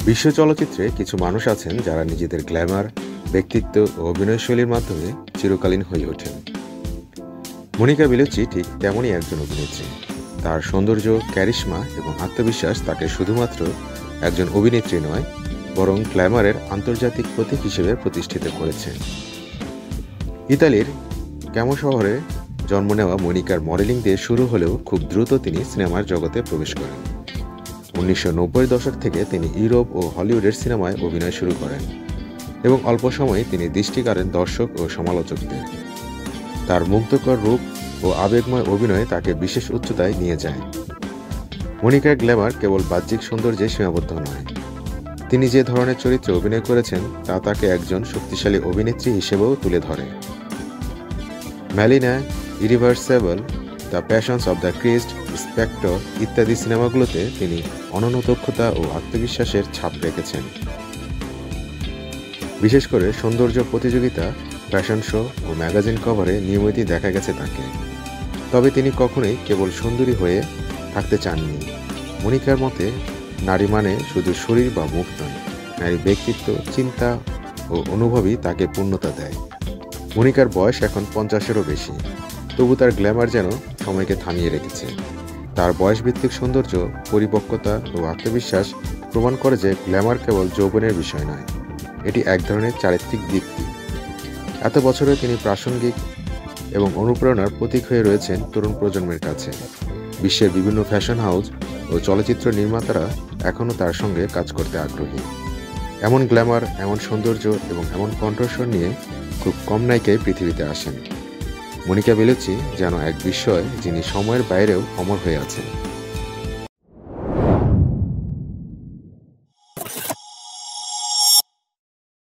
বিশ্ব চলচ্চিত্রে কিছু মানুষ আছেন যারা নিজেদের গ্ল্যামার, ব্যক্তিত্ব ও অভিনয়শৈলীর মাধ্যমে চিরকালীন হয়ে ওঠেন। মনিকা বেলুচি ঠিক তেমনই একজন অভিনেত্রী। তার সৌন্দর্য, ক্যারিশমা এবং আত্মবিশ্বাস তাকে শুধুমাত্র একজন অভিনেত্রী নয়, বরং গ্ল্যামারের আন্তর্জাতিক প্রতীক হিসেবে প্রতিষ্ঠিত করেছে। ইতালির ক্যামো শহরে জন্ম নেওয়া মনিকার মডেলিং দিয়ে শুরু হলেও খুব দ্রুত তিনি সিনেমার জগতে প্রবেশ করেন। 1990 দশক থেকে তিনি ইউরোপ ও হলিউডের সিনেমায় অভিনয় শুরু করেন এবং অল্প সময়ে তিনি দৃষ্টি কাড়েন দর্শক ও সমালোচকদের। তার মুগ্ধকর রূপ ও আবেগময় অভিনয় তাকে বিশেষ উচ্চতায় নিয়ে যায়। মনিকার গ্ল্যামার কেবল বাহ্যিক সৌন্দর্যে সীমাবদ্ধ নয়, তিনি যে ধরনের চরিত্রে অভিনয় করেছেন তা তাকে একজন শক্তিশালী অভিনেত্রী হিসেবেও তুলে ধরে। Malena, irreversible, the passions of the Christ, spectre ইত্যাদি সিনেমাগুলোতে তিনি অনন্য দক্ষতা ও আত্মবিশ্বাসের ছাপ রেখেছেন। বিশেষ করে সৌন্দর্য প্রতিযোগিতা, ফ্যাশন শো ও ম্যাগাজিন কভারে নিয়মিতই দেখা গেছে তাকে। তবে তিনি কখনোই কেবল সুন্দরী হয়ে থাকতে চাননি। মনিকার মতে নারী মানে শুধু শরীর বা মুখ নয়, নারী ব্যক্তিত্ব, চিন্তা ও অনুভবই তাকে পূর্ণতা দেয়। মনিকার বয়স এখন 50-এরও বেশি, তবু তার গ্ল্যামার যেন সময়কে থামিয়ে রেখেছে। তার বয়সভিত্তিক সৌন্দর্য, পরিপক্কতা ও আত্মবিশ্বাস প্রমাণ করে যে গ্ল্যামার কেবল যৌবনের বিষয় নয়, এটি এক ধরনের চারিত্রিক দীপ্তি। এত বছরে তিনি প্রাসঙ্গিক এবং অনুপ্রেরণার প্রতীক হয়ে রয়েছেন তরুণ প্রজন্মের কাছে। বিশ্বের বিভিন্ন ফ্যাশন হাউস ও চলচ্চিত্র নির্মাতারা এখনও তার সঙ্গে কাজ করতে আগ্রহী। এমন গ্ল্যামার, এমন সৌন্দর্য এবং এমন কণ্ঠস্বর নিয়ে খুব কম নায়িকাই পৃথিবীতে আসেন। মনিকা বেলুচি যেন এক বিস্ময়, যিনি সময়ের বাইরেও অমর হয়ে আছেন।